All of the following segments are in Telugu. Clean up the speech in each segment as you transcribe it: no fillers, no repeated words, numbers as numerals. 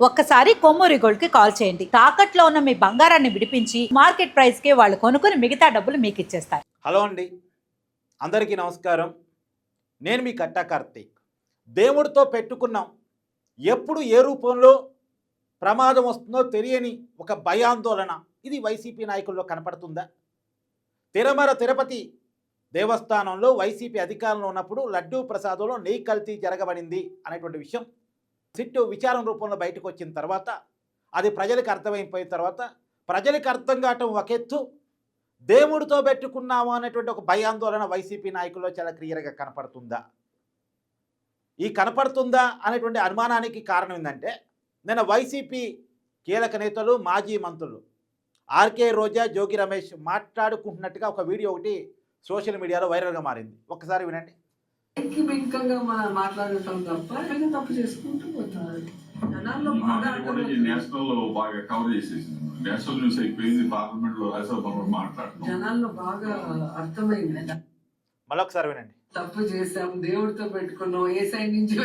ఒక్కసారి కొమ్మూరి గోల్డ్ కి కాల్ చేయండి. తాకట్లో ఉన్న మీ బంగారాన్ని విడిపించి మార్కెట్ ప్రైస్ కి వాళ్ళు కొనుక్కుని మిగతా డబ్బులు మీకు ఇచ్చేస్తారు. హలో అండి, అందరికీ నమస్కారం. నేను మీ కట్టా కార్తీక్. దేవుడితో పెట్టుకున్నాం, ఎప్పుడు ఏ రూపంలో ప్రమాదం వస్తుందో తెలియని ఒక భయాందోళన ఇది వైసీపీ నాయకుల్లో కనపడుతుందా? తిరుపతి దేవస్థానంలో వైసీపీ అధికారంలో ఉన్నప్పుడు లడ్డూ ప్రసాదంలో నెయ్యి కల్తీ జరగబడింది అనేటువంటి విషయం సిట్టు విచారం రూపంలో బయటకు వచ్చిన తర్వాత, అది ప్రజలకు అర్థమైపోయిన తర్వాత, ప్రజలకు అర్థం కావటం ఒక ఎత్తు, దేవుడితో పెట్టుకున్నాము అనేటువంటి ఒక భయాందోళన వైసీపీ నాయకుల్లో చాలా క్లియర్గా కనపడుతుందా? ఈ కనపడుతుందా అనేటువంటి అనుమానానికి కారణం ఏంటంటే, నిన్న వైసీపీ కీలక నేతలు మాజీ మంత్రులు ఆర్కే రోజా, జోగి రమేష్ మాట్లాడుకుంటున్నట్టుగా ఒక వీడియో ఒకటి సోషల్ మీడియాలో వైరల్గా మారింది. ఒక్కసారి వినండి. బింకంగా మాట్లాడటం తప్ప ఆయన తప్పు చేసుకుంటూ పోతారు. జనాల్లో బాగా నేషనల్ బాగా కవర్ చేసేసింది. నేషనల్ న్యూస్ అయిపోయింది. పార్లమెంట్ లో రాజ్యసభలో మాట్లాడుతున్నాం. జనాల్లో బాగా అర్థమైంది. మళ్ళొకసారి వినండి. తప్పు చేసాం, దేవుడితో పెట్టుకున్నాం, ఏ సైడ్ నుంచి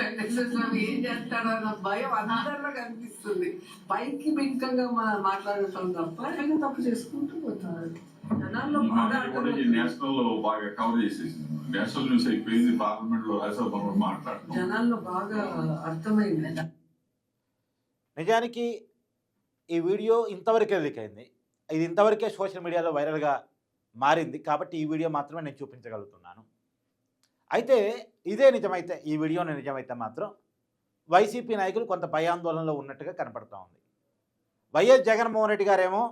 ఏం చేస్తాడో అన్న భయం అందరిలో కనిపిస్తుంది. పైకి బింకంగా మాట్లాడటం తప్ప ఆయన తప్పు చేసుకుంటూ పోతారు. జనాల్లో బాగా నేషనల్ బాగా కవర్ చేసేసింది. నేషనల్ న్యూస్ అయిపోయింది. పార్లమెంట్ లో రాజ్యసభలో మాట్లాడుతున్నాం. జనాల్లో బాగా అర్థమైంది. నిజానికి ఈ వీడియో ఇంతవరకే లీక్ అయింది. ఇది ఇంతవరకే సోషల్ మీడియాలో వైరల్గా మారింది కాబట్టి ఈ వీడియో మాత్రమే నేను చూపించగలుగుతున్నాను. అయితే ఇదే నిజమైతే, ఈ వీడియోని నిజమైతే మాత్రం వైసీపీ నాయకులు కొంత భయాందోళనలో ఉన్నట్టుగా కనపడుతూ ఉంది. వైఎస్ జగన్మోహన్ రెడ్డి గారేమో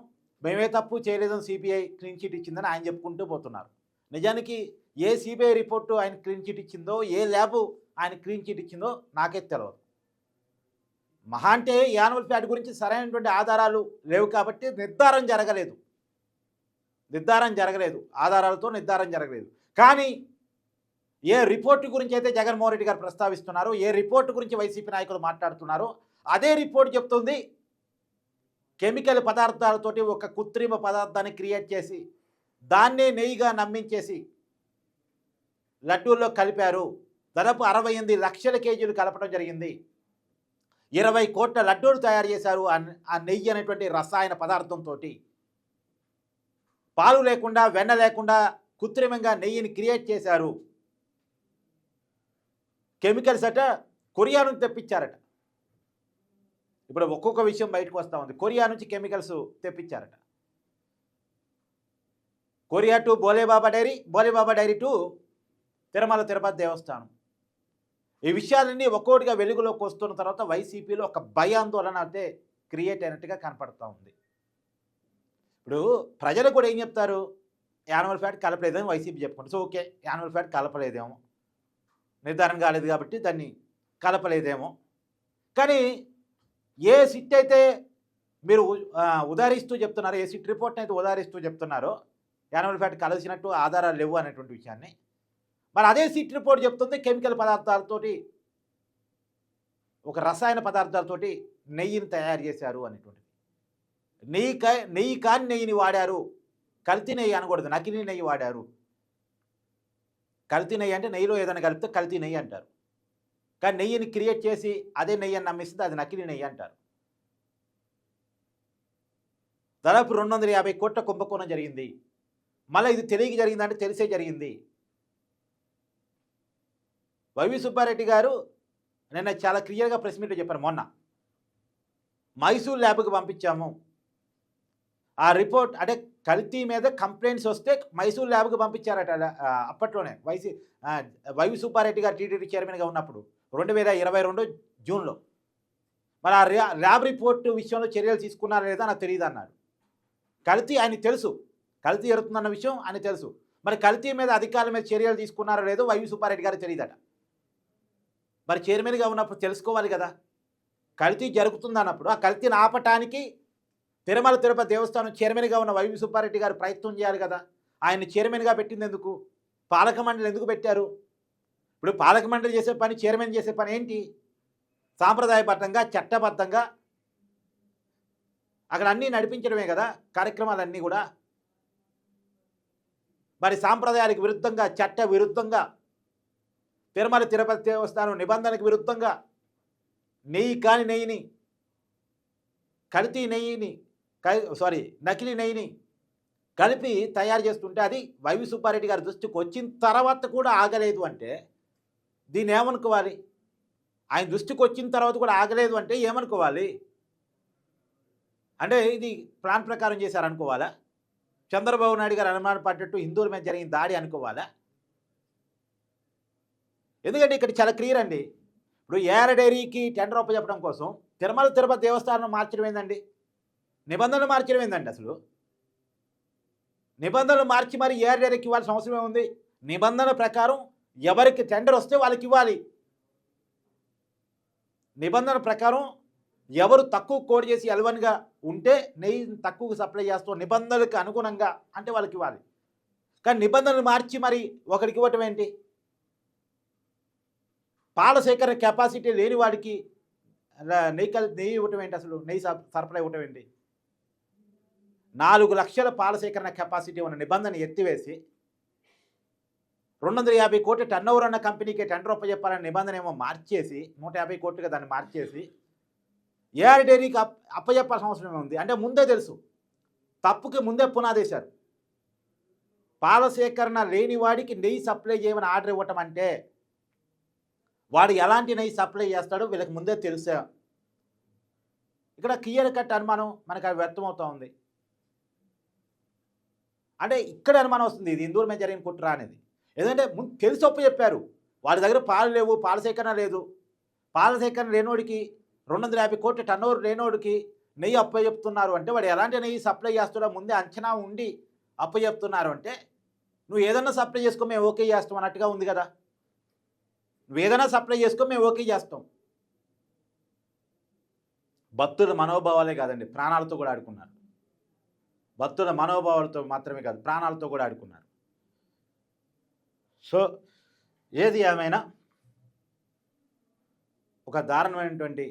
మేమే తప్పు చేయలేదని సిబిఐ క్లీన్ చిట్ ఇచ్చిందని ఆయన చెప్పుకుంటూ పోతున్నారు. నిజానికి ఏ సిబిఐ రిపోర్టు ఆయన క్లీన్ చిట్ ఇచ్చిందో, ఏ ల్యాబు ఆయన క్లీన్ చిట్ ఇచ్చిందో నాకే తెలియదు. మహా అంటే యాన్యువల్ ఫ్యాట్ గురించి సరైనటువంటి ఆధారాలు లేవు కాబట్టి నిర్ధారణ జరగలేదు, ఆధారాలతో నిర్ధారణ జరగలేదు. కానీ ఏ రిపోర్టు గురించి అయితే జగన్మోహన్ రెడ్డి గారు ప్రస్తావిస్తున్నారో, ఏ రిపోర్టు గురించి వైసీపీ నాయకులు మాట్లాడుతున్నారో, అదే రిపోర్ట్ చెప్తుంది కెమికల్ పదార్థాలతోటి ఒక కృత్రిమ పదార్థాన్ని క్రియేట్ చేసి దాన్నే నెయ్యిగా నమ్మించేసి లడ్డూల్లో కలిపారు. దాదాపు 68 లక్షల కేజీలు కలపడం జరిగింది. 20 కోట్ల లడ్డూలు తయారు చేశారు ఆ నెయ్యి అనేటువంటి రసాయన పదార్థంతో. పాలు లేకుండా, వెన్న లేకుండా కృత్రిమంగా నెయ్యిని క్రియేట్ చేశారు. కెమికల్స్ అట కొరియా నుంచి తెప్పించారట. ఇప్పుడు ఒక్కొక్క విషయం బయటకు వస్తూ ఉంది. కొరియా నుంచి కెమికల్స్ తెప్పించారట. Korea to Bholebaba dairy to Tirupati Devasthanam. ఈ విషయాలన్నీ ఒక్కొక్కటిగా వెలుగులోకి వస్తున్న తర్వాత వైసీపీలో ఒక భయాందోళన అయితే క్రియేట్ అయినట్టుగా కనపడుతూ ఉంది. ఇప్పుడు ప్రజలు కూడా ఏం చెప్తారు? యాన్యువల్ ఫ్యాట్ కలపలేదని వైసీపీ చెప్పుకుంటారు. సో ఓకే, యాన్యువల్ ఫ్యాట్ కలపలేదేమో, నిర్ధారణ కాలేదు కాబట్టి దాన్ని కలపలేదేమో. కానీ ఏ సిట్ అయితే మీరు ఉదాహరిస్తూ చెప్తున్నారో, ఏ సిట్ రిపోర్ట్ని అయితే ఉదాహరిస్తూ చెప్తున్నారో యాన్యువల్ ఫ్యాట్ కలిసినట్టు ఆధారాలు లేవు అనేటువంటి విషయాన్ని, మరి అదే సిట్ రిపోర్ట్ చెప్తుంది కెమికల్ పదార్థాలతోటి, ఒక రసాయన పదార్థాలతోటి నెయ్యిని తయారు చేశారు అనేటువంటిది. నెయ్యి కాని నెయ్యిని వాడారు, కల్తీ నెయ్యి అనకూడదు, నకిలీ నెయ్యి వాడారు. కల్తీ నెయ్యి అంటే నెయ్యిలో ఏదైనా కలిపితే కల్తీ నెయ్యి అంటారు. కానీ నెయ్యిని క్రియేట్ చేసి అదే నెయ్యి అని నమ్మిస్తే అది నకిలీ నెయ్యి అంటారు. దాదాపు 250 కోట్ల కుంభకోణం జరిగింది. మళ్ళీ ఇది తెలియక జరిగిందంటే తెలిసే జరిగింది. వైవి సుబ్బారెడ్డి గారు నిన్న చాలా క్లియర్గా ప్రెస్ మీట్లో చెప్పారు. మొన్న మైసూర్ ల్యాబ్కి పంపించాము, ఆ రిపోర్ట్ అంటే కల్తీ మీద కంప్లైంట్స్ వస్తే మైసూర్ ల్యాబ్కి పంపించారట. అప్పట్లోనే వైవి సుబ్బారెడ్డి గారు టీటీడీ చైర్మన్గా ఉన్నప్పుడు 2022 జూన్లో. మరి ఆ ల్యాబ్ రిపోర్టు విషయంలో చర్యలు తీసుకున్నారా లేదా నాకు తెలియదు అన్నాడు. కల్తీ ఆయనకు తెలుసు, కల్తీ జరుగుతుందన్న విషయం ఆయన తెలుసు. మరి కల్తీ మీద అధికారుల మీద చర్యలు తీసుకున్నారో లేదో వైవి సుబ్బారెడ్డి గారికి తెలియదట. మరి చైర్మన్గా ఉన్నప్పుడు తెలుసుకోవాలి కదా. కల్తీ జరుగుతుందన్నప్పుడు ఆ కల్తీని ఆపటానికి తిరుపతి దేవస్థానం చైర్మన్గా ఉన్న వైవి సుబ్బారెడ్డి గారు ప్రయత్నం చేయాలి కదా. ఆయన్ని చైర్మన్గా పెట్టింది ఎందుకు? పాలక మండలి ఎందుకు పెట్టారు? ఇప్పుడు పాలక మండలి చేసే పని, చైర్మన్ చేసే పని ఏంటి? సాంప్రదాయబద్ధంగా, చట్టబద్ధంగా అక్కడ అన్నీ నడిపించడమే కదా కార్యక్రమాలన్నీ కూడా. మరి సాంప్రదాయాలకు విరుద్ధంగా, చట్ట విరుద్ధంగా, తిరుపతి దేవస్థానం నిబంధనలకు విరుద్ధంగా నెయ్యి కాని నెయ్యిని కల్తీ నెయ్యిని నకిలీ నెయ్యిని కలిపి తయారు చేస్తుంటే అది వైవి సుబ్బారెడ్డి గారి దృష్టికి వచ్చిన తర్వాత కూడా ఆగలేదు అంటే దీన్ని ఏమనుకోవాలి? ఆయన దృష్టికి వచ్చిన తర్వాత కూడా ఆగలేదు అంటే ఏమనుకోవాలి? అంటే ఇది ప్లాన్ ప్రకారం చేశారనుకోవాలా? చంద్రబాబు నాయుడు గారు అనుమాన పడ్డట్టు హిందువుల మీద జరిగిన దాడి అనుకోవాలా? ఎందుకంటే ఇక్కడ చాలా క్లియర్ అండి. ఇప్పుడు ఏఆర్ డైరీకి టెండర్ చెప్పడం కోసం తిరుపతి దేవస్థానం మార్చడం ఏందండి? నిబంధనలు మార్చడం ఏందండి? అసలు నిబంధనలు మార్చి మరి ఏఆర్ డైరీకి ఇవ్వాల్సిన అవసరం ఏముంది? నిబంధన ప్రకారం ఎవరికి టెండర్ వస్తే వాళ్ళకి ఇవ్వాలి. నిబంధన ప్రకారం ఎవరు తక్కువ కోడ్ చేసి ఎల్వన్గా ఉంటే నెయ్యి తక్కువ సప్లై చేస్తూ నిబంధనలకు అనుగుణంగా అంటే వాళ్ళకి ఇవ్వాలి. కానీ నిబంధనలు మార్చి మరి ఒకరికి ఇవ్వటం ఏంటి? పాల సేకరణ కెపాసిటీ లేని వాడికి నెయ్యి ఇవ్వటం ఏంటి? అసలు నెయ్యి సరఫరా ఇవ్వటం ఏంటి? 4 లక్షల పాల సేకరణ కెపాసిటీ ఉన్న నిబంధన ఎత్తివేసి 250 కోట్ల టర్న్ ఓవర్ అన్న కంపెనీకి టెండర్ చెప్పాలనే నిబంధన ఏమో మార్చేసి 150 కోట్లుగా దాన్ని మార్చేసి ఏఆర్ డైరీకి అప్పచెప్పాల్సిన అవసరం ఉంది. అంటే ముందే తెలుసు, తప్పుకి ముందే పునాదేశారు. పాల సేకరణ లేని వాడికి నెయ్యి సప్లై చేయమని ఆర్డర్ ఇవ్వటం అంటే వాడు ఎలాంటి నెయ్యి సప్లై చేస్తాడో వీళ్ళకి ముందే తెలుసా? ఇక్కడ క్లియర్ కట్ అనుమానం మనకు అది వ్యక్తమవుతూ ఉంది. అంటే ఇక్కడ అనుమానం వస్తుంది, ఇది హిందువుల మీద జరిగిన కుట్ర అనేది. ఎందుకంటే ముందు తెలిసి చెప్పారు, వాళ్ళ దగ్గర పాలు లేవు, పాల సేకరణ లేదు. పాల సేకరణ లేనోడికి 250 కోట్ల టర్న్ ఓవర్ లేనోడికి నెయ్యి అప్పచెప్తున్నారు అంటే వాడు ఎలాంటి నెయ్యి సప్లై చేస్తాడో ముందే అంచనా ఉండి అప్పచెప్తున్నారు అంటే నువ్వు ఏదన్నా సప్లై చేసుకో మేము ఓకే చేస్తాం అన్నట్టుగా ఉంది కదా. నువ్వు ఏదైనా సప్లై చేసుకో మేము ఓకే చేస్తాం. భక్తుల మనోభావాలే కాదండి, ప్రాణాలతో కూడా ఆడుకున్నారు. భక్తుల మనోభావాలతో మాత్రమే కాదు, ప్రాణాలతో కూడా ఆడుకున్నారు. సో ఏది ఏమైనా ఒక దారుణమైనటువంటి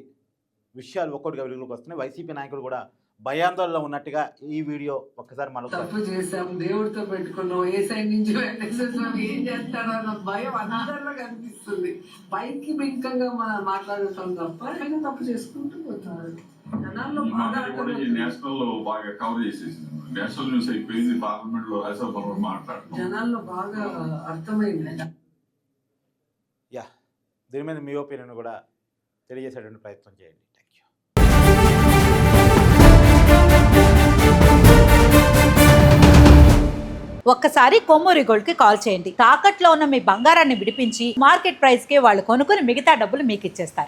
విషయాలు ఒక్కొక్కటిగా వెలుగులోకి వస్తున్నాయి. వైసీపీ నాయకులు కూడా భయాందోళనలో ఉన్నట్టుగా ఈ వీడియో ఒక్కసారి మనం తప్పు చేసాం, దేవుడితో పెట్టుకున్నాం, ఏ సైడ్ నుంచి వెంకటేశ్వర ఏం చేస్తాడో అన్న భయం అందరిలో కనిపిస్తుంది. పైకి బింకంగా మాట్లాడుతాం తప్ప ఆయన తప్పు చేసుకుంటూ పోతారు. జనాల్లో బాగా నేషనల్ లో బాగా కవర్ చేసేసింది, నేషనల్ న్యూస్ అయిపోయింది, పార్లమెంట్ లో రాజ్యసభలో మాట్లాడుతున్నాం. జనాల్లో బాగా అర్థమైంది. యా, దీని మీద మీ ఒపీనియన్ కూడా తెలియజేసేటువంటి ప్రయత్నం చేయండి. Thank you. ఒక్కసారి కొమ్మూరి గోల్డ్ కి కాల్ చేయండి. తాకట్లో ఉన్న మీ బంగారాన్ని విడిపించి మార్కెట్ ప్రైస్ కి వాళ్ళు కొనుక్కుని మిగతా డబ్బులు మీకు ఇచ్చేస్తారు.